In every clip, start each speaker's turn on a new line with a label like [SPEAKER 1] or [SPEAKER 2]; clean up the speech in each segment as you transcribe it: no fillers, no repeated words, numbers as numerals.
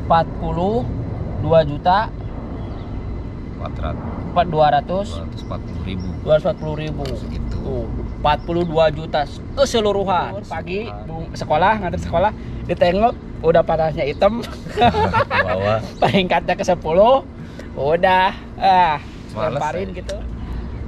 [SPEAKER 1] 42 juta 240.000
[SPEAKER 2] segitu.
[SPEAKER 1] Tuh, 42 juta keseluruhan. Pagi sekolah, nganter sekolah, ditengok udah panasnya hitam.
[SPEAKER 2] Bawah
[SPEAKER 1] Peringkatnya ke 10. Udah lemparin gitu.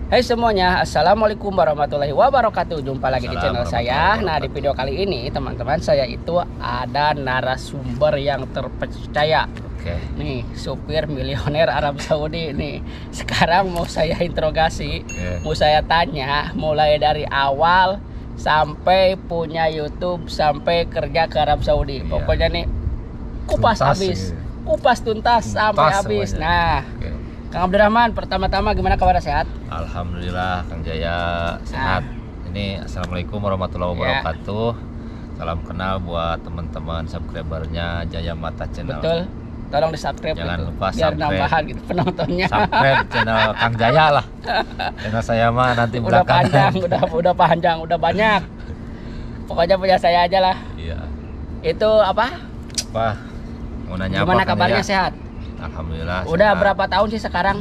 [SPEAKER 1] Hai semuanya, assalamualaikum warahmatullahi wabarakatuh. Jumpa lagi di channel saya. Nah, di video kali ini teman-teman, saya itu ada narasumber yang terpercaya.
[SPEAKER 2] Oke.
[SPEAKER 1] Nih, supir milioner Arab Saudi nih. Sekarang mau saya interogasi, mau saya tanya mulai dari awal sampai punya YouTube sampai kerja ke Arab Saudi. Pokoknya nih kupas habis. Kupas tuntas sampai habis. Nah, Kang Abdurrahman, pertama-tama gimana kabar, sehat?
[SPEAKER 2] Alhamdulillah, Kang Jaya sehat. Ini assalamualaikum warahmatullahi wabarakatuh. Salam kenal buat teman-teman subscribernya Jaya Mata Channel.
[SPEAKER 1] Betul. Tolong di subscribe.
[SPEAKER 2] Jangan
[SPEAKER 1] gitu,
[SPEAKER 2] lupa
[SPEAKER 1] biar
[SPEAKER 2] subscribe.
[SPEAKER 1] nambahan gitu penontonnya.
[SPEAKER 2] Subscribe channel Kang Jaya lah. Channel saya mah nanti
[SPEAKER 1] Udah
[SPEAKER 2] belakangan.
[SPEAKER 1] panjang, udah panjang, udah banyak. Pokoknya punya saya aja lah.
[SPEAKER 2] Iya.
[SPEAKER 1] Itu apa?
[SPEAKER 2] Apa? Mau nanya
[SPEAKER 1] Gimana
[SPEAKER 2] apa?
[SPEAKER 1] kabarnya,
[SPEAKER 2] Jaya?
[SPEAKER 1] sehat?
[SPEAKER 2] Alhamdulillah.
[SPEAKER 1] Udah
[SPEAKER 2] sehat.
[SPEAKER 1] berapa tahun sih sekarang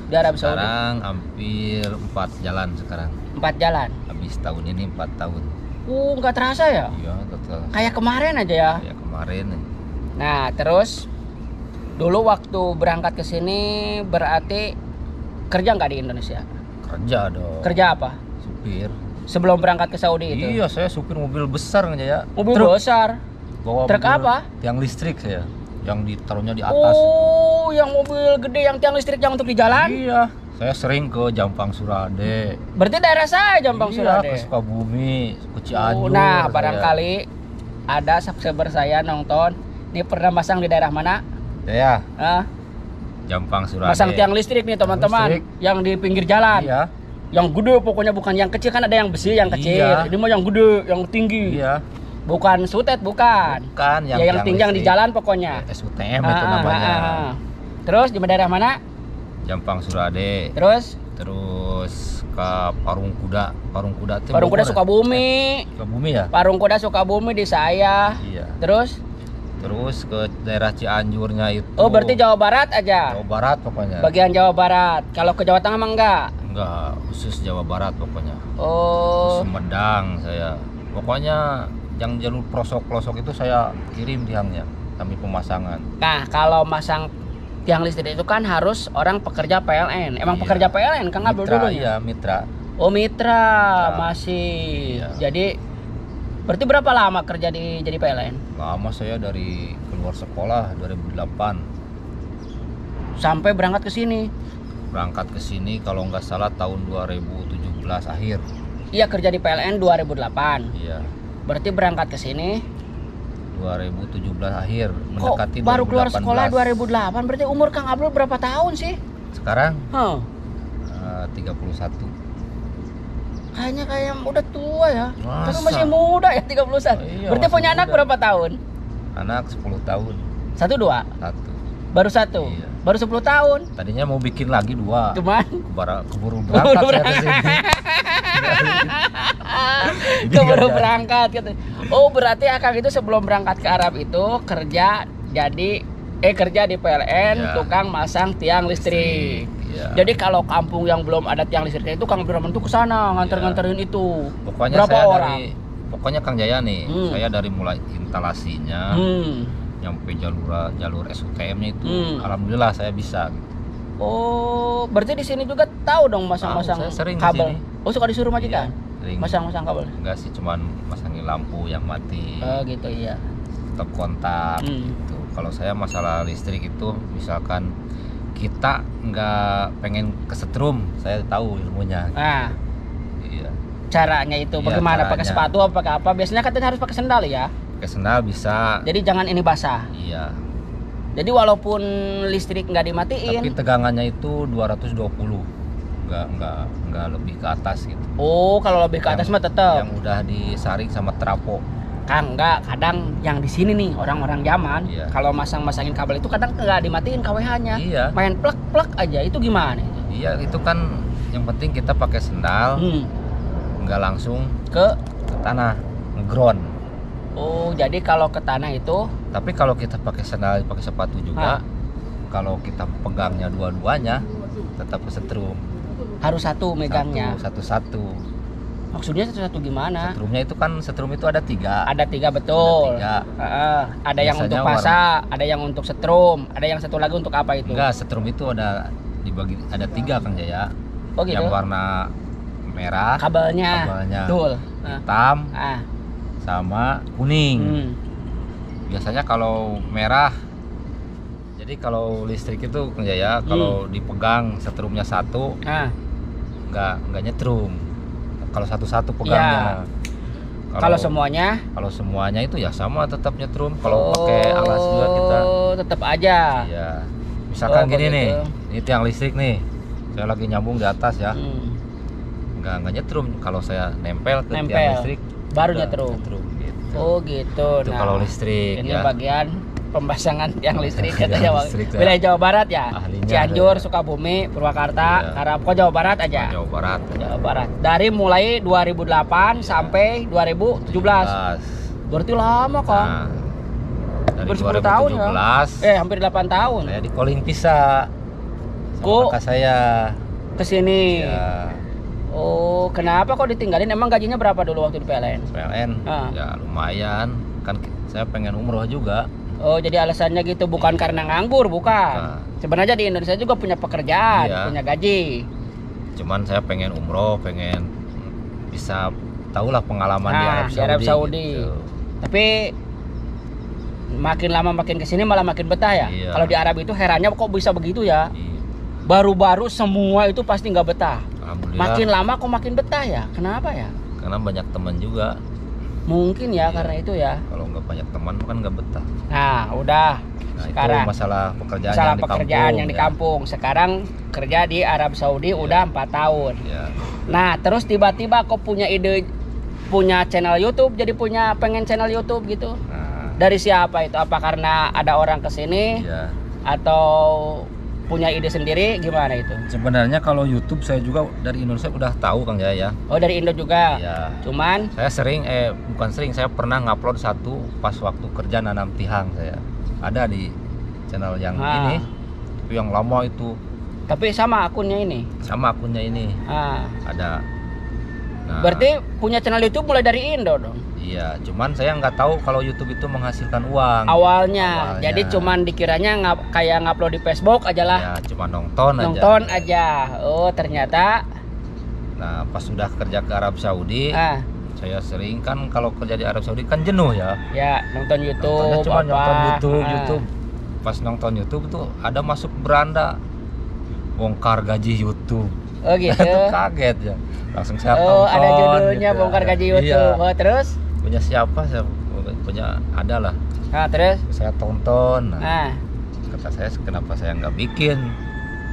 [SPEAKER 1] di Arab Saudi?
[SPEAKER 2] Sekarang hampir 4 jalan sekarang.
[SPEAKER 1] 4 jalan.
[SPEAKER 2] Habis tahun ini 4 tahun.
[SPEAKER 1] Nggak terasa ya?
[SPEAKER 2] Iya, betul.
[SPEAKER 1] Kayak kemarin aja ya.
[SPEAKER 2] Ya kemarin.
[SPEAKER 1] Nah, terus dulu waktu berangkat ke sini berarti kerja nggak di Indonesia?
[SPEAKER 2] Kerja dong.
[SPEAKER 1] Kerja apa?
[SPEAKER 2] Supir.
[SPEAKER 1] Sebelum berangkat ke Saudi itu?
[SPEAKER 2] Iya, saya supir mobil besar aja ya.
[SPEAKER 1] Mobil
[SPEAKER 2] Truk.
[SPEAKER 1] besar.
[SPEAKER 2] Bawa
[SPEAKER 1] Truk
[SPEAKER 2] mobil
[SPEAKER 1] apa?
[SPEAKER 2] Tiang listrik saya. Yang ditaruhnya di atas.
[SPEAKER 1] Oh, yang mobil gede yang tiang listrik yang untuk di jalan?
[SPEAKER 2] Iya. Saya sering ke Jampang Surade.
[SPEAKER 1] Berarti daerah saya Jampang
[SPEAKER 2] Iya,
[SPEAKER 1] Surade.
[SPEAKER 2] ke Sukabumi, ke Cianjur.
[SPEAKER 1] Nah,
[SPEAKER 2] saya.
[SPEAKER 1] barangkali ada subscriber saya nonton. Ini pernah masang di daerah mana?
[SPEAKER 2] Ya,
[SPEAKER 1] Ah,
[SPEAKER 2] Jampang Surade.
[SPEAKER 1] masang tiang listrik nih teman-teman, yang di pinggir jalan.
[SPEAKER 2] Iya.
[SPEAKER 1] Yang gede pokoknya, bukan yang kecil, kan ada yang besi, yang kecil.
[SPEAKER 2] Iya.
[SPEAKER 1] Ini mah yang gede, yang tinggi.
[SPEAKER 2] Iya.
[SPEAKER 1] Bukan sutet, bukan.
[SPEAKER 2] Kan
[SPEAKER 1] Ya, yang tinggi yang di jalan pokoknya.
[SPEAKER 2] SUTM itu namanya.
[SPEAKER 1] Terus di daerah mana?
[SPEAKER 2] Jampang Surade.
[SPEAKER 1] Terus
[SPEAKER 2] Ke Parung Kuda. Parung Kuda itu
[SPEAKER 1] Parung Kuda
[SPEAKER 2] Bogor ya?
[SPEAKER 1] Sukabumi.
[SPEAKER 2] Sukabumi ya?
[SPEAKER 1] Parung Kuda Sukabumi di saya.
[SPEAKER 2] Iya.
[SPEAKER 1] Terus
[SPEAKER 2] Ke daerah Cianjurnya itu.
[SPEAKER 1] oh, berarti Jawa Barat aja.
[SPEAKER 2] Jawa Barat pokoknya.
[SPEAKER 1] Bagian Jawa Barat. Kalau ke Jawa Tengah mah enggak.
[SPEAKER 2] Enggak, khusus Jawa Barat pokoknya.
[SPEAKER 1] Oh.
[SPEAKER 2] Sumedang saya. Pokoknya yang jalur pelosok-pelosok itu saya kirim tiangnya kami pemasangan.
[SPEAKER 1] Nah, kalau masang tiang listrik itu kan harus orang pekerja PLN. Emang
[SPEAKER 2] Iya.
[SPEAKER 1] pekerja PLN Kang Abdul
[SPEAKER 2] Mitra,
[SPEAKER 1] dulu
[SPEAKER 2] iya, mitra.
[SPEAKER 1] Oh, mitra
[SPEAKER 2] Mitra.
[SPEAKER 1] masih.
[SPEAKER 2] Iya.
[SPEAKER 1] Jadi berarti berapa lama kerja jadi PLN?
[SPEAKER 2] Lama saya dari keluar sekolah 2008.
[SPEAKER 1] Sampai berangkat ke sini.
[SPEAKER 2] Berangkat ke sini kalau nggak salah tahun 2017 akhir.
[SPEAKER 1] Iya, kerja di PLN 2008.
[SPEAKER 2] Iya.
[SPEAKER 1] Berarti berangkat ke sini
[SPEAKER 2] 2017 akhir
[SPEAKER 1] kok
[SPEAKER 2] mendekati
[SPEAKER 1] baru keluar
[SPEAKER 2] 2018.
[SPEAKER 1] sekolah 2008. Berarti umur Kang Abdul berapa tahun sih?
[SPEAKER 2] Sekarang 31.
[SPEAKER 1] Kayaknya udah tua ya. Tapi
[SPEAKER 2] Masa?
[SPEAKER 1] masih muda ya, 31.
[SPEAKER 2] Iya,
[SPEAKER 1] Berarti
[SPEAKER 2] masih
[SPEAKER 1] punya anak
[SPEAKER 2] muda.
[SPEAKER 1] berapa tahun?
[SPEAKER 2] Anak 10 tahun.
[SPEAKER 1] 1, 2?
[SPEAKER 2] Satu.
[SPEAKER 1] Baru 1?
[SPEAKER 2] Iya.
[SPEAKER 1] Baru 10 tahun?
[SPEAKER 2] Tadinya mau bikin lagi 2.
[SPEAKER 1] Cuman
[SPEAKER 2] Keburu berangkat saya ke sini.
[SPEAKER 1] keburu berangkat gitu. Oh, berarti Akang itu sebelum berangkat ke Arab itu kerja di PLN,
[SPEAKER 2] Iya.
[SPEAKER 1] tukang masang tiang listrik.
[SPEAKER 2] Iya.
[SPEAKER 1] Jadi kalau kampung yang belum ada tiang listriknya itu Kang Abdurrahman tuh ke sana nganter-nganterin itu.
[SPEAKER 2] Pokoknya
[SPEAKER 1] berapa
[SPEAKER 2] saya
[SPEAKER 1] orang?
[SPEAKER 2] Pokoknya Kang Jaya nih,
[SPEAKER 1] Hmm.
[SPEAKER 2] saya dari mulai instalasinya nyampe jalur SUTM-nya itu, alhamdulillah saya bisa.
[SPEAKER 1] Oh, berarti di sini juga tahu dong masang-masang
[SPEAKER 2] Tahu, saya sering di
[SPEAKER 1] kabel.
[SPEAKER 2] sini.
[SPEAKER 1] Oh, suka disuruh majikan?
[SPEAKER 2] Sering.
[SPEAKER 1] Masang-masang kabel.
[SPEAKER 2] Enggak sih, cuman masangin lampu yang mati,
[SPEAKER 1] Oh, gitu iya.
[SPEAKER 2] stop kontak
[SPEAKER 1] Hmm.
[SPEAKER 2] gitu. Kalau saya masalah listrik itu, misalkan kita nggak pengen kesetrum, saya tahu ilmunya.
[SPEAKER 1] Nah,
[SPEAKER 2] Iya.
[SPEAKER 1] caranya itu
[SPEAKER 2] Iya,
[SPEAKER 1] bagaimana? Pakai
[SPEAKER 2] caranya.
[SPEAKER 1] sepatu apa pakai apa? Biasanya katanya harus pakai sendal ya.
[SPEAKER 2] Pakai sendal bisa.
[SPEAKER 1] Jadi jangan ini basah.
[SPEAKER 2] Iya.
[SPEAKER 1] Jadi walaupun listrik nggak dimatiin.
[SPEAKER 2] Tapi tegangannya itu 220. Nggak lebih ke atas gitu.
[SPEAKER 1] Oh, kalau lebih ke atas mah tetap.
[SPEAKER 2] Yang udah disaring sama trafo.
[SPEAKER 1] Kang, enggak, kadang yang di sini nih orang-orang zaman
[SPEAKER 2] Iya.
[SPEAKER 1] kalau masang-masangin kabel itu kadang nggak dimatiin KWH-nya.
[SPEAKER 2] Iya.
[SPEAKER 1] Main plek-plek aja. Itu gimana itu?
[SPEAKER 2] Iya, itu kan yang penting kita pakai sendal, nggak langsung
[SPEAKER 1] Ke
[SPEAKER 2] ke tanah, ngeground.
[SPEAKER 1] Oh, jadi kalau ke tanah itu,
[SPEAKER 2] Tapi kalau kita pakai sandal, pakai sepatu juga, kalau kita pegangnya dua-duanya tetap kesetrum.
[SPEAKER 1] harus satu megangnya.
[SPEAKER 2] Satu-satu.
[SPEAKER 1] Maksudnya satu-satu gimana?
[SPEAKER 2] Setrumnya itu kan setrum itu ada 3.
[SPEAKER 1] Ada 3 betul.
[SPEAKER 2] Ada 3.
[SPEAKER 1] Ada yang
[SPEAKER 2] Biasanya
[SPEAKER 1] untuk pasa, ada yang untuk setrum, ada yang satu lagi untuk apa itu?
[SPEAKER 2] Enggak, setrum itu ada dibagi, ada 3 Kang Jaya.
[SPEAKER 1] Oh gitu.
[SPEAKER 2] Yang warna merah,
[SPEAKER 1] Kabelnya. Betul.
[SPEAKER 2] hitam,
[SPEAKER 1] Ah.
[SPEAKER 2] sama kuning. Biasanya kalau merah, jadi kalau listrik itu Kang Jaya, kalau dipegang setrumnya satu, nggak nyetrum. Kalau satu-satu pegangnya.
[SPEAKER 1] Kalau
[SPEAKER 2] semuanya itu ya sama, tetap nyetrum. Kalau pakai alas juga kita.
[SPEAKER 1] Tetap aja.
[SPEAKER 2] Iya. Misalkan gini
[SPEAKER 1] begitu.
[SPEAKER 2] nih, ini tiang listrik nih, saya lagi nyambung di atas ya. Nggak nyetrum. Kalau saya nempel ke tiang listrik,
[SPEAKER 1] baru nyetrum.
[SPEAKER 2] Gitu.
[SPEAKER 1] Oh gitu.
[SPEAKER 2] Itu kalau listrik.
[SPEAKER 1] Ini
[SPEAKER 2] ya.
[SPEAKER 1] bagian pemasangan tiang listrik ya.
[SPEAKER 2] Listrik,
[SPEAKER 1] Wilayah Jawa Barat ya.
[SPEAKER 2] Ahlinya
[SPEAKER 1] Cianjur,
[SPEAKER 2] saya.
[SPEAKER 1] Sukabumi, Purwakarta, Karangko, Jawa Barat aja.
[SPEAKER 2] Jawa Barat.
[SPEAKER 1] Jawa Barat. Dari mulai 2008 sampai 2017. Berarti lama kok.
[SPEAKER 2] Nah, dari
[SPEAKER 1] Hampir 10 tahun ya.
[SPEAKER 2] 2017.
[SPEAKER 1] Hampir 8 tahun.
[SPEAKER 2] Saya di calling pisah. Sama kakak saya.
[SPEAKER 1] Kesini.
[SPEAKER 2] Ya.
[SPEAKER 1] Oh, kenapa kok ditinggalin? Emang gajinya berapa dulu waktu di PLN?
[SPEAKER 2] PLN. Ya lumayan. Kan saya pengen umroh juga.
[SPEAKER 1] Oh, jadi alasannya gitu, bukan karena nganggur, bukan. Sebenarnya di Indonesia juga punya pekerjaan, punya gaji.
[SPEAKER 2] Cuman saya pengen umroh, pengen bisa tahulah pengalaman di Arab Saudi. Gitu.
[SPEAKER 1] Tapi makin lama makin kesini malah makin betah ya.
[SPEAKER 2] Iya.
[SPEAKER 1] Kalau di Arab itu herannya kok bisa begitu ya. Baru-baru semua itu pasti nggak betah. Makin lama kok makin betah ya. Kenapa ya?
[SPEAKER 2] Karena banyak teman juga.
[SPEAKER 1] Mungkin ya, karena itu ya.
[SPEAKER 2] Kalau nggak banyak teman kan nggak betah.
[SPEAKER 1] Nah, udah. Sekarang
[SPEAKER 2] itu masalah pekerjaan
[SPEAKER 1] yang di kampung. Sekarang kerja di Arab Saudi udah 4 tahun.
[SPEAKER 2] Ya.
[SPEAKER 1] Nah, terus tiba-tiba kok punya ide punya channel YouTube, jadi pengen channel YouTube gitu.
[SPEAKER 2] Nah.
[SPEAKER 1] Dari siapa itu? Apa karena ada orang kesini? Atau punya ide sendiri, gimana itu?
[SPEAKER 2] Sebenarnya kalau YouTube saya juga dari Indonesia udah tahu Kang Jaya.
[SPEAKER 1] Oh, dari Indo juga.
[SPEAKER 2] Iya.
[SPEAKER 1] Cuman
[SPEAKER 2] saya saya pernah ngupload satu pas waktu kerja nanam tihang saya. Ada di channel yang ini. Tapi yang lama itu.
[SPEAKER 1] Tapi sama akunnya ini.
[SPEAKER 2] Sama akunnya ini. Ada. Nah,
[SPEAKER 1] berarti punya channel YouTube mulai dari Indo dong.
[SPEAKER 2] Iya, cuman saya nggak tahu kalau YouTube itu menghasilkan uang.
[SPEAKER 1] Awalnya. Jadi cuman dikiranya kayak ngupload di Facebook aja lah.
[SPEAKER 2] Ya, cuma nonton
[SPEAKER 1] aja. Oh, ternyata.
[SPEAKER 2] Nah, pas sudah kerja ke Arab Saudi, saya sering kan kalau kerja di Arab Saudi kan jenuh ya.
[SPEAKER 1] Ya, nonton YouTube.
[SPEAKER 2] Cuma nonton YouTube. Pas nonton YouTube tuh ada masuk beranda bongkar gaji YouTube.
[SPEAKER 1] Oh gitu.
[SPEAKER 2] Itu kaget ya. Langsung saya tonton.
[SPEAKER 1] Oh, ada judulnya gitu. Bongkar gaji YouTube.
[SPEAKER 2] Iya.
[SPEAKER 1] Oh, terus?
[SPEAKER 2] Punya siapa? Saya punya, ada lah.
[SPEAKER 1] Nah, terus?
[SPEAKER 2] Saya tonton. Kata saya, kenapa saya nggak bikin?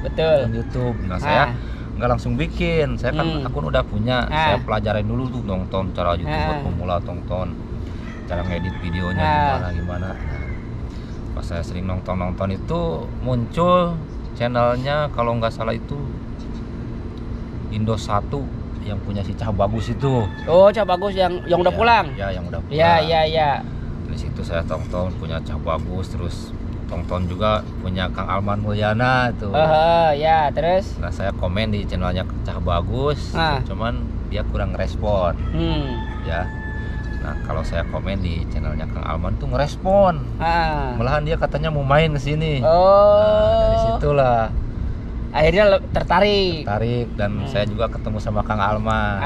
[SPEAKER 1] Betul.
[SPEAKER 2] YouTube. Nah, saya nggak langsung bikin. Saya kan akun udah punya. Saya pelajarin dulu tuh nonton cara YouTube buat pemula, tonton cara ngedit videonya gimana. Pas saya sering nonton itu muncul channelnya, kalau nggak salah itu Indo 1 yang punya si Cah Bagus itu.
[SPEAKER 1] Oh, Cah Bagus yang udah pulang.
[SPEAKER 2] Ya, yang udah pulang.
[SPEAKER 1] Iya.
[SPEAKER 2] Di situ saya tonton punya Cah Bagus, terus tonton juga punya Kang Alman Mulyana itu.
[SPEAKER 1] Ya, terus.
[SPEAKER 2] Nah, saya komen di channelnya Cah Bagus, cuman dia kurang respon. Ya. Nah, kalau saya komen di channelnya Kang Alman tuh ngerespon. Malahan dia katanya mau main ke sini. Nah, dari situlah
[SPEAKER 1] akhirnya tertarik
[SPEAKER 2] dan saya juga ketemu sama Kang Alman.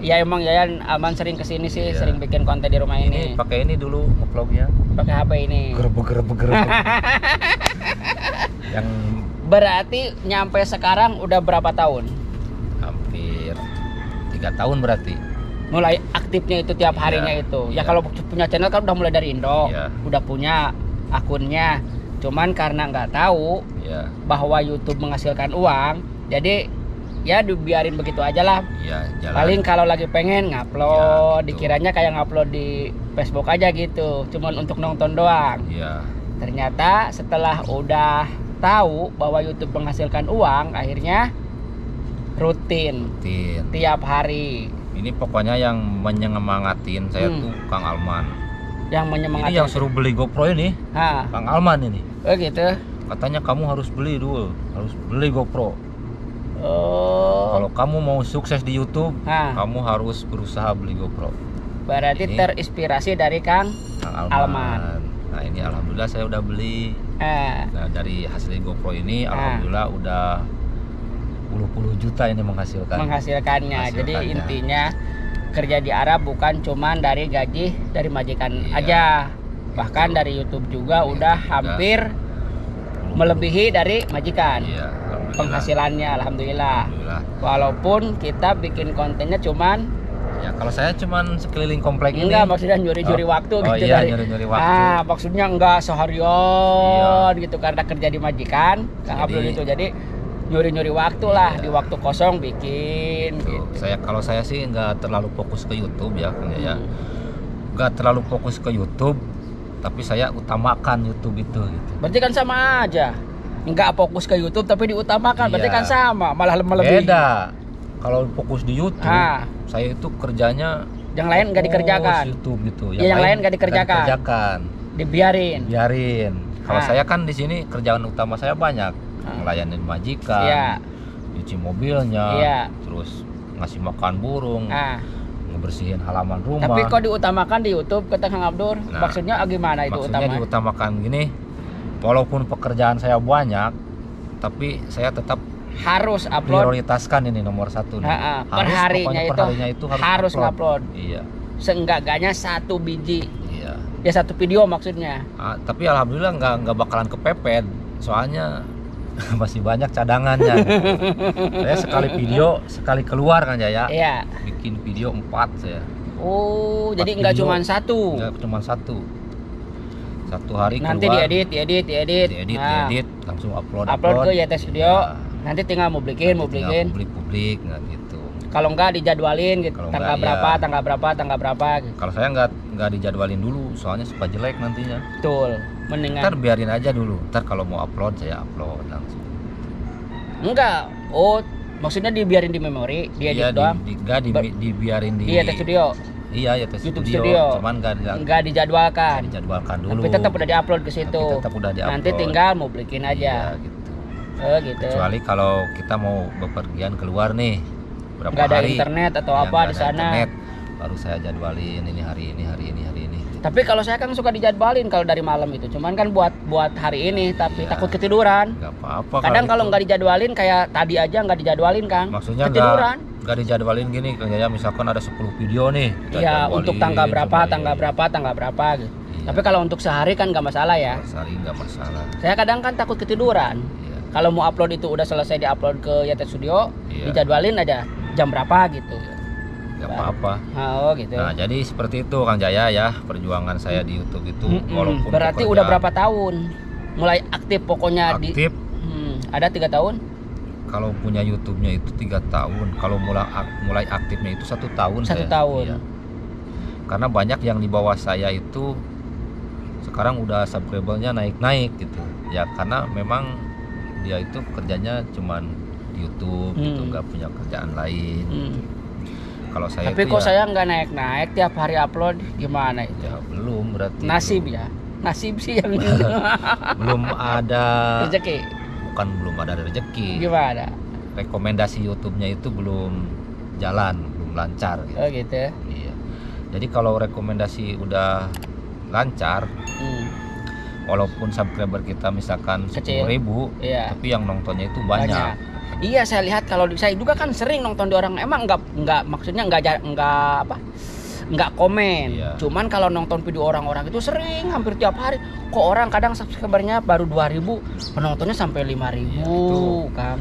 [SPEAKER 1] Ya emang Yayan Alman sering kesini sih, sering bikin konten di rumah ini.
[SPEAKER 2] Pakai ini dulu ngevlognya.
[SPEAKER 1] Pakai HP ini.
[SPEAKER 2] Gerebek. Yang
[SPEAKER 1] berarti nyampe sekarang udah berapa tahun?
[SPEAKER 2] Hampir 3 tahun berarti.
[SPEAKER 1] Mulai aktifnya itu tiap harinya itu. Ya kalau punya channel kan udah mulai dari Indo, udah punya akunnya. Cuman karena nggak tahu bahwa YouTube menghasilkan uang, jadi ya dibiarin begitu aja lah. Paling kalau lagi pengen ngupload, dikiranya kayak ngupload di Facebook aja gitu, cuman untuk nonton doang. Ternyata setelah udah tahu bahwa YouTube menghasilkan uang, akhirnya rutin. Tiap hari
[SPEAKER 2] Ini pokoknya yang menyemangatin saya tuh Kang Alman.
[SPEAKER 1] Yang menyemangatin.
[SPEAKER 2] Ini yang suruh beli GoPro ini. Kang Alman ini.
[SPEAKER 1] Oh gitu.
[SPEAKER 2] Katanya kamu harus beli dulu, harus beli GoPro.
[SPEAKER 1] Oh.
[SPEAKER 2] Kalau kamu mau sukses di YouTube, kamu harus berusaha beli GoPro.
[SPEAKER 1] Berarti ini terinspirasi dari Kang Alman.
[SPEAKER 2] Nah ini alhamdulillah saya udah beli. Nah dari hasil GoPro ini alhamdulillah udah puluh juta ini menghasilkannya. Jadi intinya kerja di Arab bukan cuman dari gaji dari majikan aja, bahkan dari YouTube juga udah hampir melebihi dari majikan. Penghasilannya alhamdulillah. Walaupun kita bikin kontennya cuman kalau saya cuman sekeliling komplek ini.
[SPEAKER 1] Enggak, maksudnya nyuri-nyuri waktu gitu
[SPEAKER 2] dari. Nyuri-nyuri waktu.
[SPEAKER 1] Maksudnya enggak seharian gitu karena kerja di majikan, Kang Abdul itu. Jadi nyuri-nyuri waktu lah, di waktu kosong bikin gitu.
[SPEAKER 2] Kalau saya sih nggak terlalu fokus ke YouTube ya Kang ya. Nggak terlalu fokus ke YouTube, tapi saya utamakan YouTube itu gitu.
[SPEAKER 1] Berarti kan sama aja. Nggak fokus ke YouTube tapi diutamakan, berarti kan sama, malah melebihi.
[SPEAKER 2] Beda. Kalau fokus di YouTube, saya itu kerjanya
[SPEAKER 1] yang lain nggak dikerjakan.
[SPEAKER 2] YouTube gitu.
[SPEAKER 1] Yang lain nggak dikerjakan. Dibiarin.
[SPEAKER 2] Kalau saya kan di sini kerjaan utama saya banyak. Ngelayanin majikan, nyuci mobilnya, terus ngasih makan burung, ngebersihin halaman rumah.
[SPEAKER 1] Tapi kok diutamakan di YouTube kata Kang Abdur? Maksudnya gimana itu
[SPEAKER 2] maksudnya diutamakan gini, walaupun pekerjaan saya banyak, tapi saya tetap
[SPEAKER 1] harus upload.
[SPEAKER 2] Prioritaskan ini nomor 1 nih.
[SPEAKER 1] Per harinya itu harus upload.
[SPEAKER 2] Iya.
[SPEAKER 1] Seenggaknya 1 biji.
[SPEAKER 2] Iya.
[SPEAKER 1] Ya 1 video maksudnya.
[SPEAKER 2] Tapi alhamdulillah nggak bakalan kepepet, soalnya masih banyak cadangannya. Saya sekali keluar kan ya. Iya. Bikin video 4 saya.
[SPEAKER 1] Oh, jadi nggak cuma 1.
[SPEAKER 2] Nggak cuma 1. 1 hari
[SPEAKER 1] nanti
[SPEAKER 2] keluar.
[SPEAKER 1] Diedit,
[SPEAKER 2] langsung upload
[SPEAKER 1] ke YT Studio. Nanti tinggal mau publik
[SPEAKER 2] nggak gitu.
[SPEAKER 1] Kalau nggak dijadwalin gitu, tanggal berapa gitu.
[SPEAKER 2] Kalau saya nggak dijadwalin dulu, soalnya suka jelek nantinya.
[SPEAKER 1] Betul. Mendingan
[SPEAKER 2] ntar biarin aja dulu, ntar kalau mau upload saya upload langsung.
[SPEAKER 1] Enggak, maksudnya dibiarin di memori, diedit doang?
[SPEAKER 2] Dibiarin di
[SPEAKER 1] YT Studio.
[SPEAKER 2] Iya, YT
[SPEAKER 1] YouTube Studio.
[SPEAKER 2] Cuman
[SPEAKER 1] nggak dijadwalkan.
[SPEAKER 2] Dulu.
[SPEAKER 1] Tapi tetap udah diupload ke situ. Nanti tinggal mau bikin aja.
[SPEAKER 2] Iya, gitu.
[SPEAKER 1] Gitu.
[SPEAKER 2] Kecuali kalau kita mau bepergian keluar nih, berapa
[SPEAKER 1] nggak ada
[SPEAKER 2] hari,
[SPEAKER 1] internet atau apa di sana.
[SPEAKER 2] Internet, baru saya jadwalin ini hari ini.
[SPEAKER 1] Tapi kalau saya kan suka dijadwalin kalau dari malam itu, cuman kan buat hari ini, tapi takut ketiduran.
[SPEAKER 2] Nggak apa-apa.
[SPEAKER 1] Kadang kalau nggak dijadwalin kayak tadi aja nggak dijadwalin Kang.
[SPEAKER 2] Maksudnya
[SPEAKER 1] ketiduran.
[SPEAKER 2] Nggak dijadwalin gini, kayak misalkan ada 10 video nih.
[SPEAKER 1] Iya, untuk tanggal berapa gitu. Iya. Tapi kalau untuk sehari kan nggak masalah ya.
[SPEAKER 2] Sehari nggak masalah.
[SPEAKER 1] Saya kadang kan takut ketiduran. Iya. Kalau mau upload itu udah selesai diupload ke YT Studio, dijadwalin aja jam berapa gitu.
[SPEAKER 2] Nggak apa-apa.
[SPEAKER 1] Gitu.
[SPEAKER 2] Nah, jadi seperti itu Kang Jaya ya, perjuangan saya di YouTube itu. Walaupun
[SPEAKER 1] berarti udah berapa tahun mulai aktif pokoknya
[SPEAKER 2] aktif.
[SPEAKER 1] Ada 3 tahun.
[SPEAKER 2] Kalau punya YouTube-nya itu 3 tahun. Kalau mulai aktifnya itu 1 tahun.
[SPEAKER 1] 1 tahun.
[SPEAKER 2] Iya. Karena banyak yang di bawah saya itu sekarang udah subscriber-nya naik gitu. Ya karena memang dia itu kerjanya cuman di YouTube gitu, nggak punya kerjaan lain. Kalau saya
[SPEAKER 1] tapi kok saya nggak naik tiap hari upload, gimana itu?
[SPEAKER 2] Ya belum, berarti
[SPEAKER 1] nasib sih yang
[SPEAKER 2] belum ada
[SPEAKER 1] rezeki.
[SPEAKER 2] Bukan belum ada rezeki.
[SPEAKER 1] Gimana?
[SPEAKER 2] Rekomendasi YouTube-nya itu belum jalan, belum lancar gitu.
[SPEAKER 1] Oh gitu.
[SPEAKER 2] Iya. Jadi kalau rekomendasi udah lancar, walaupun subscriber kita misalkan 10.000, tapi yang nontonnya itu banyak.
[SPEAKER 1] Iya, saya lihat kalau saya juga kan sering nonton di orang, emang nggak maksudnya nggak komen. Iya. Cuman kalau nonton video orang-orang itu sering, hampir tiap hari. Kok orang kadang subscribernya baru 2.000, penontonnya sampai 5.000 kan.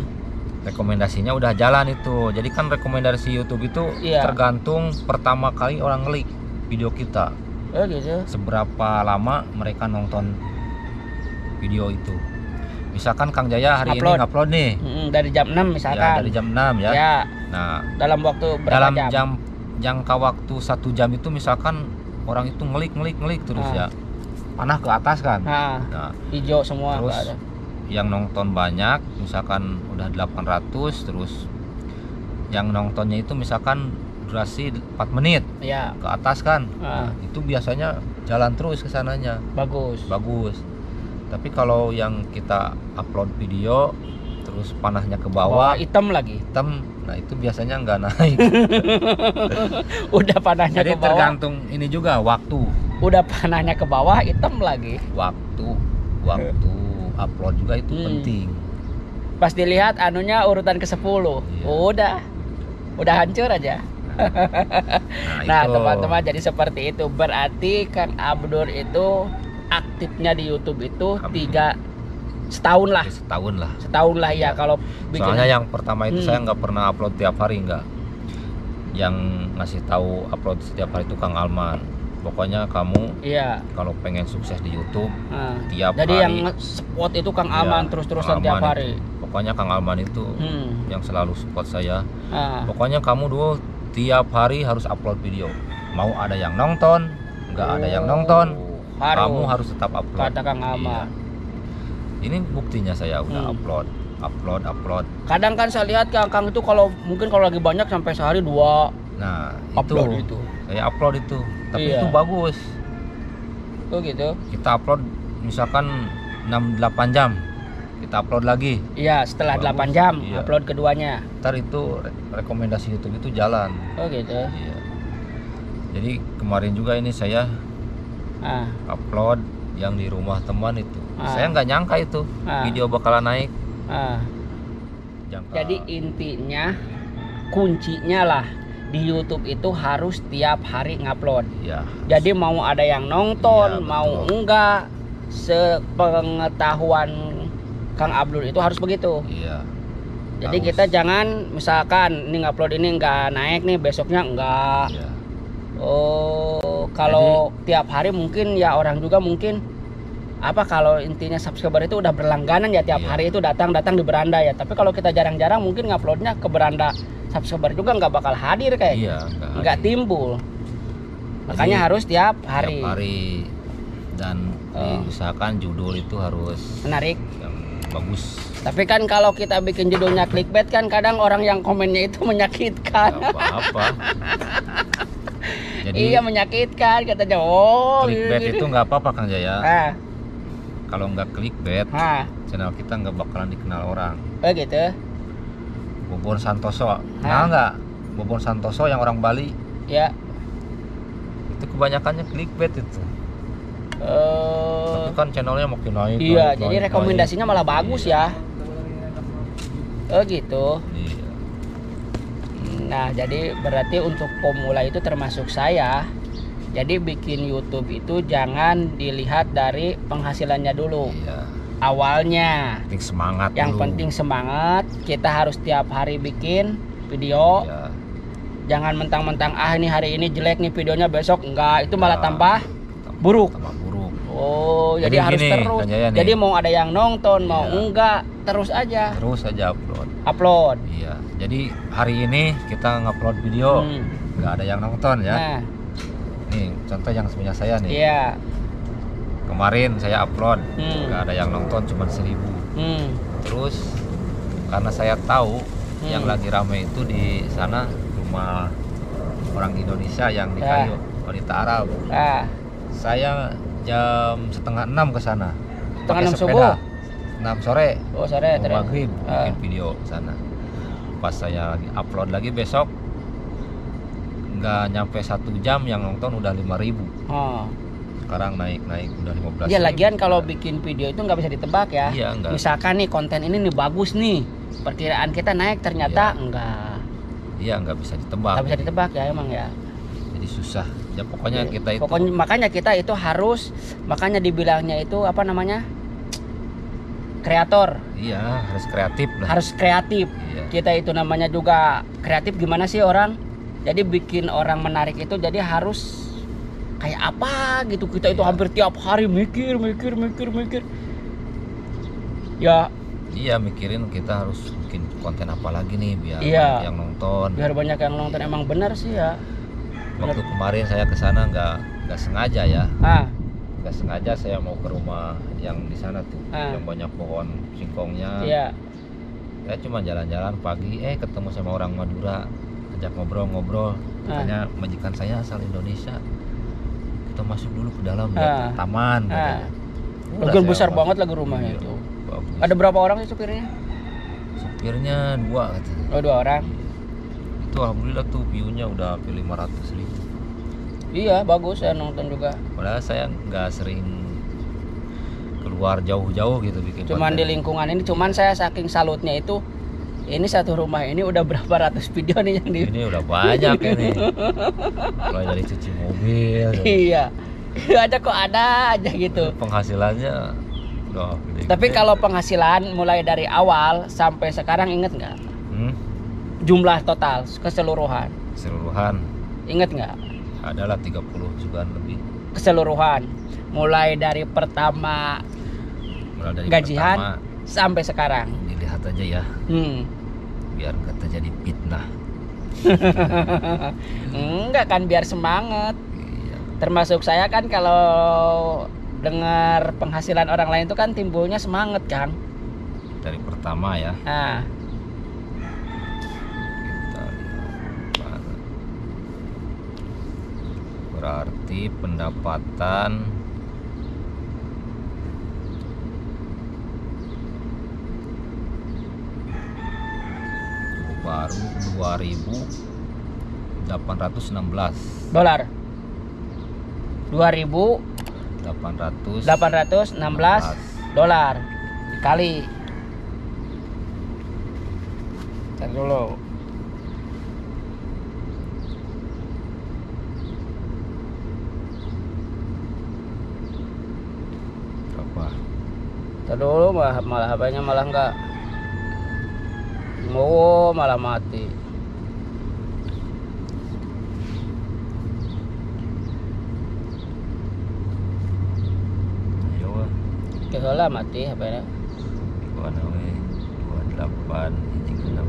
[SPEAKER 2] Rekomendasinya udah jalan itu. Jadi kan rekomendasi YouTube itu tergantung pertama kali orang klik video kita.
[SPEAKER 1] Gitu.
[SPEAKER 2] Seberapa lama mereka nonton video itu. Misalkan Kang Jaya hari ini ngupload nih.
[SPEAKER 1] Dari jam 6 misalkan.
[SPEAKER 2] Ya, dari jam 6 ya. Nah,
[SPEAKER 1] dalam waktu berapa
[SPEAKER 2] jam? Jangka waktu 1 jam itu misalkan orang itu ngelik terus ya. Panah ke atas kan.
[SPEAKER 1] Nah, hijau semua.
[SPEAKER 2] Terus yang nonton banyak misalkan udah 800, terus yang nontonnya itu misalkan durasi 4 menit
[SPEAKER 1] ya.
[SPEAKER 2] ke atas kan. Nah, itu biasanya jalan terus ke sananya.
[SPEAKER 1] Bagus.
[SPEAKER 2] Tapi kalau yang kita upload video terus panahnya ke bawah,
[SPEAKER 1] hitam,
[SPEAKER 2] nah itu biasanya nggak naik.
[SPEAKER 1] Udah panahnya
[SPEAKER 2] jadi
[SPEAKER 1] ke bawah.
[SPEAKER 2] Tergantung ini juga waktu.
[SPEAKER 1] Udah panahnya ke bawah, hitam lagi.
[SPEAKER 2] Waktu upload juga itu penting.
[SPEAKER 1] Pas dilihat anunya urutan ke-10. Iya. Udah hancur aja. Nah, teman-teman, jadi seperti itu. Berarti Kang Abdur itu aktifnya di YouTube itu setahun lah ya kalau bikin.
[SPEAKER 2] Soalnya yang pertama itu saya nggak pernah upload tiap hari, nggak. Yang ngasih tahu upload setiap hari itu Kang Alman. Pokoknya kamu kalau pengen sukses di YouTube tiap
[SPEAKER 1] jadi
[SPEAKER 2] hari.
[SPEAKER 1] Jadi yang support itu Kang Alman terus-terusan tiap hari.
[SPEAKER 2] Pokoknya Kang Alman itu yang selalu support saya. Pokoknya kamu dulu tiap hari harus upload video. Mau ada yang nonton, nggak ada yang nonton, kamu harus tetap upload.
[SPEAKER 1] Kata Kang Alman.
[SPEAKER 2] Ini buktinya saya udah upload.
[SPEAKER 1] Kadang kan saya lihat Kang itu kalau lagi banyak sampai sehari 2.
[SPEAKER 2] Nah,
[SPEAKER 1] upload itu.
[SPEAKER 2] Saya upload itu. Tapi itu bagus.
[SPEAKER 1] Oh gitu.
[SPEAKER 2] Kita upload misalkan 6-8 jam. Kita upload lagi.
[SPEAKER 1] Iya, setelah bagus. 8 jam upload keduanya.
[SPEAKER 2] Ntar itu rekomendasi YouTube itu jalan.
[SPEAKER 1] Oh gitu.
[SPEAKER 2] Iya. Jadi kemarin juga ini saya upload yang di rumah teman itu. Saya nggak nyangka itu video bakalan naik.
[SPEAKER 1] Jadi intinya kuncinya lah di YouTube itu harus tiap hari ngupload.
[SPEAKER 2] Ya.
[SPEAKER 1] Jadi mau ada yang nonton, mau enggak, sepengetahuan Kang Abdur itu harus begitu.
[SPEAKER 2] Iya.
[SPEAKER 1] Jadi kita jangan misalkan ini ngupload ini enggak naik nih, besoknya enggak. Iya. Oh, kalau tiap hari mungkin ya orang juga mungkin kalau intinya subscriber itu udah berlangganan ya tiap hari itu datang di beranda ya. Tapi kalau kita jarang-jarang mungkin nguploadnya ke beranda subscriber juga nggak bakal hadir kayak. Nggak timbul. Makanya harus tiap hari.
[SPEAKER 2] Tiap hari dan diusahakan judul itu harus
[SPEAKER 1] menarik,
[SPEAKER 2] yang bagus.
[SPEAKER 1] Tapi kan kalau kita bikin judulnya clickbait kan kadang orang yang komennya itu menyakitkan.
[SPEAKER 2] Gak apa-apa.
[SPEAKER 1] Jadi menyakitkan katanya.
[SPEAKER 2] Clickbait itu nggak apa-apa Kang Jaya. Kalau nggak clickbait, channel kita nggak bakalan dikenal orang.
[SPEAKER 1] Oh gitu.
[SPEAKER 2] Bobon Santoso, kenal nggak? Bobon Santoso yang orang Bali.
[SPEAKER 1] Ya.
[SPEAKER 2] Itu kebanyakannya clickbait itu. Tapi kan channelnya makin naik.
[SPEAKER 1] Iya, jadi rekomendasinya malah bagus ya. Oh gitu.
[SPEAKER 2] Iya.
[SPEAKER 1] Nah, jadi berarti untuk pemula itu termasuk saya. Jadi bikin YouTube itu jangan dilihat dari penghasilannya dulu.
[SPEAKER 2] Iya.
[SPEAKER 1] Awalnya.
[SPEAKER 2] Penting semangat.
[SPEAKER 1] Yang penting semangat. Kita harus tiap hari bikin video.
[SPEAKER 2] Iya.
[SPEAKER 1] Jangan mentang-mentang ini hari ini jelek nih videonya, besok enggak, itu malah tambah buruk. Oh, jadi harus terus. Jadi mau ada yang nonton, mau enggak, terus aja upload.
[SPEAKER 2] Iya. Jadi hari ini kita ngupload video, enggak ada yang nonton ya. Nah. Nih contoh yang punya saya nih.
[SPEAKER 1] Iya.
[SPEAKER 2] Kemarin saya upload, enggak ada yang nonton, cuma 1000. Terus karena saya tahu yang lagi rame itu di sana rumah orang Indonesia yang di Kayu, wanita Arab. Saya jam 5:30 ke sana.
[SPEAKER 1] Pakai sepeda.
[SPEAKER 2] 6 sore.
[SPEAKER 1] Oh, sore terus.
[SPEAKER 2] Maghrib bikin video ke sana. Pas saya lagi upload lagi besok, nggak nyampe 1 jam yang nonton udah 5.000. Sekarang naik udah 15.
[SPEAKER 1] Ya lagian kalau bikin video itu nggak bisa ditebak ya.
[SPEAKER 2] Iya,
[SPEAKER 1] misalkan nih konten ini nih bagus nih, perkiraan kita naik, ternyata enggak.
[SPEAKER 2] Iya, nggak bisa ditebak.
[SPEAKER 1] Nggak bisa ditebak ya emang ya.
[SPEAKER 2] Jadi susah. Ya pokoknya kita itu.
[SPEAKER 1] Makanya kita itu harus, makanya dibilangnya itu apa namanya? Kreator.
[SPEAKER 2] Iya, harus kreatif lah.
[SPEAKER 1] Harus kreatif. Iya. Kita itu namanya juga kreatif, gimana sih orang? Jadi bikin orang menarik itu jadi harus kayak apa gitu. Kita itu hampir tiap hari mikir. Ya.
[SPEAKER 2] Iya, mikirin kita harus bikin konten apa lagi nih biar banyak yang nonton.
[SPEAKER 1] Biar banyak yang nonton, emang benar sih ya.
[SPEAKER 2] Waktu kemarin saya ke sana nggak sengaja ya. Nggak sengaja saya mau ke rumah yang di sana tuh, yang banyak pohon singkongnya.
[SPEAKER 1] Iya.
[SPEAKER 2] Saya cuma jalan-jalan pagi, ketemu sama orang Madura. ajak ngobrol-ngobrol. Katanya majikan saya asal Indonesia, kita masuk dulu ke dalam ya, taman.
[SPEAKER 1] Lagian besar banget lagi rumahnya itu. Bagus. Ada berapa orang sih supirnya?
[SPEAKER 2] Supirnya 2 katanya.
[SPEAKER 1] Oh, 2 orang.
[SPEAKER 2] Itu alhamdulillah tuh view-nya udah hampir 500.000.
[SPEAKER 1] Iya, bagus saya nonton juga.
[SPEAKER 2] Padahal saya nggak sering keluar jauh-jauh gitu bikin
[SPEAKER 1] cuman konten. Di lingkungan ini, cuman saya saking salutnya itu, ini satu rumah ini udah berapa ratus video nih yang di...
[SPEAKER 2] Ini udah banyak ini. Mulai dari cuci mobil.
[SPEAKER 1] Iya. ada aja gitu.
[SPEAKER 2] Penghasilannya udah gede.
[SPEAKER 1] Tapi kalau penghasilan mulai dari awal sampai sekarang inget nggak? Jumlah total keseluruhan.
[SPEAKER 2] Keseluruhan.
[SPEAKER 1] Inget nggak?
[SPEAKER 2] Adalah 30 jutaan lebih.
[SPEAKER 1] Keseluruhan. Mulai dari pertama gajian sampai sekarang.
[SPEAKER 2] Dilihat aja ya. Biar nggak terjadi fitnah.
[SPEAKER 1] Enggak kan, biar semangat. Iya. Termasuk saya kan kalau dengar penghasilan orang lain itu kan timbulnya semangat, Kang.
[SPEAKER 2] Dari pertama ya.
[SPEAKER 1] Nah.
[SPEAKER 2] Kita lihat. Berarti pendapatan baru 2.816
[SPEAKER 1] dolar. 2.816 dolar dikali. Cari dulu.
[SPEAKER 2] Berapa?
[SPEAKER 1] Cari dulu, malah HP-nya malah enggak. Oh, malah mati.
[SPEAKER 2] Ayo.
[SPEAKER 1] Kesolah mati HP-nya.
[SPEAKER 2] Gimana we? 28 ini genap.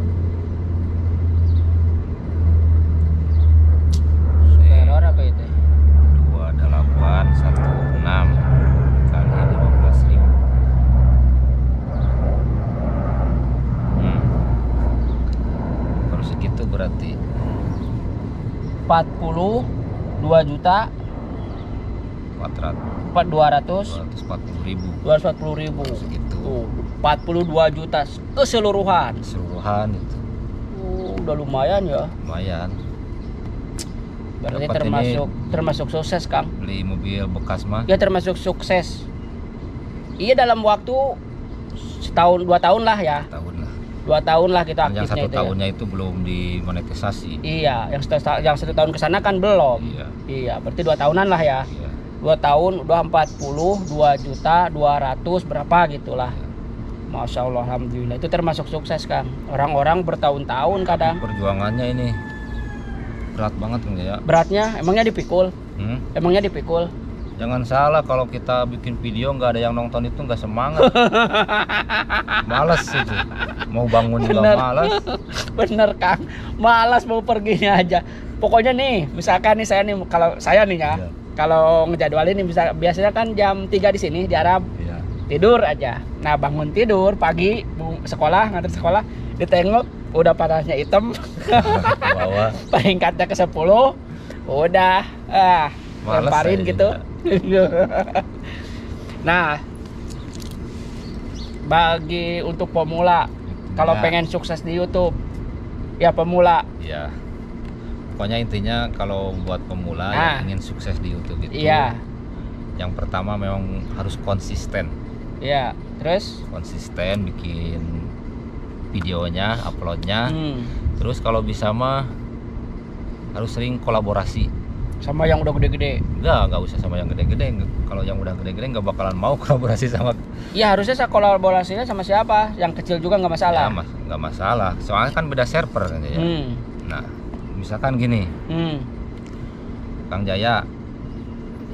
[SPEAKER 1] Error apa itu?
[SPEAKER 2] 2816 kali 15.000. Segitu berarti
[SPEAKER 1] 42 juta 240.000
[SPEAKER 2] segitu.
[SPEAKER 1] 42 juta keseluruhan
[SPEAKER 2] itu.
[SPEAKER 1] Udah lumayan ya.
[SPEAKER 2] Lumayan.
[SPEAKER 1] Berarti termasuk sukses, Kang.
[SPEAKER 2] Beli mobil bekas mah.
[SPEAKER 1] Ya termasuk sukses. Iya, dalam waktu setahun 2 tahun lah ya. 2 tahun lah kita aktifnya.
[SPEAKER 2] Yang 1 tahunnya itu belum dimonetisasi.
[SPEAKER 1] Iya, yang 1 tahun kesana kan belum. Iya, berarti 2 tahunan lah ya. 2 tahun udah 42 juta 200 berapa gitulah. Masya Allah, alhamdulillah. Itu termasuk sukses, Kang. Orang-orang bertahun-tahun kadang.
[SPEAKER 2] Perjuangannya ini berat banget ya.
[SPEAKER 1] Beratnya emangnya dipikul? Emangnya dipikul?
[SPEAKER 2] Jangan salah, kalau kita bikin video nggak ada yang nonton itu nggak semangat. Males itu. Mau bangun juga malas.
[SPEAKER 1] Bener, Kang. Malas mau perginya aja. Pokoknya nih, misalkan nih saya nih, kalau saya nih ya, kalau ngejadwalin nih biasanya kan jam 3 di sini di Arab. Tidur aja. Nah, bangun tidur pagi mau sekolah, nganter sekolah, ditengok udah panasnya hitam.
[SPEAKER 2] Bawah.
[SPEAKER 1] Peringkatnya ke 10. Udah lemparin gitu. Nah, bagi untuk pemula, kalau pengen sukses di YouTube, ya pemula.
[SPEAKER 2] Iya. Pokoknya intinya kalau buat pemula yang ingin sukses di YouTube itu, yang pertama memang harus konsisten.
[SPEAKER 1] Iya. Terus?
[SPEAKER 2] Konsisten bikin videonya, uploadnya. Terus kalau bisa mah harus sering kolaborasi.
[SPEAKER 1] Sama yang udah gede-gede?
[SPEAKER 2] Nggak usah sama yang gede-gede. Kalau yang udah gede-gede nggak bakalan mau kolaborasi sama.
[SPEAKER 1] Iya, harusnya kolaborasinya sama siapa? Yang kecil juga nggak masalah.
[SPEAKER 2] Ya, nggak masalah. Soalnya kan beda server kan ya. Nah, misalkan gini, Kang Jaya,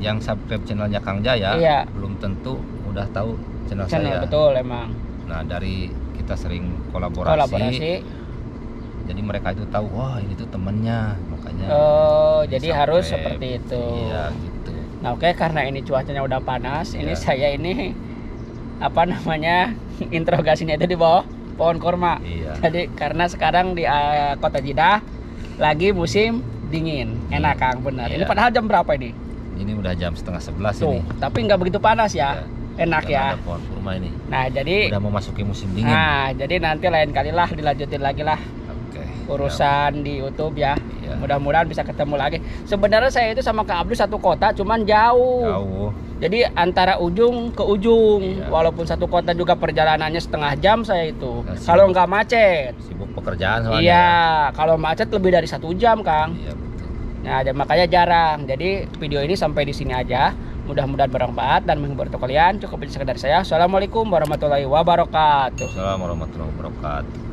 [SPEAKER 2] yang subscribe channelnya Kang Jaya, belum tentu udah tahu channel saya.
[SPEAKER 1] Betul emang.
[SPEAKER 2] Nah, dari kita sering kolaborasi. Jadi mereka itu tahu, wah ini tuh temennya, makanya.
[SPEAKER 1] Jadi harus seperti itu.
[SPEAKER 2] Iya gitu.
[SPEAKER 1] Nah, oke, karena ini cuacanya udah panas, ini saya ini apa namanya interogasinya itu di bawah pohon kurma. Jadi karena sekarang di kota Jeddah lagi musim dingin. Enak Kang, benar. Ini padahal jam berapa ini?
[SPEAKER 2] Ini udah jam 10:30 ini.
[SPEAKER 1] Tapi nggak begitu panas ya. Enak ya.
[SPEAKER 2] Ada pohon kurma ini.
[SPEAKER 1] Nah, jadi
[SPEAKER 2] udah memasuki musim dingin.
[SPEAKER 1] Nah, jadi nanti lain kali lah dilanjutin lagi lah. Urusan di YouTube ya. Mudah-mudahan bisa ketemu lagi. Sebenarnya saya itu sama Kak Abdul satu kota, cuman jauh. Jadi antara ujung ke ujung. Walaupun satu kota juga perjalanannya setengah jam saya itu. Kalau nggak macet.
[SPEAKER 2] Sibuk pekerjaan soalnya.
[SPEAKER 1] Iya, kalau macet lebih dari 1 jam, Kang.
[SPEAKER 2] Iya, betul.
[SPEAKER 1] Nah, makanya jarang. Jadi video ini sampai di sini aja. Mudah-mudahan bermanfaat dan menghibur kalian. Cukup sekedar saya. Assalamualaikum warahmatullahi wabarakatuh.
[SPEAKER 2] Assalamualaikum warahmatullahi wabarakatuh.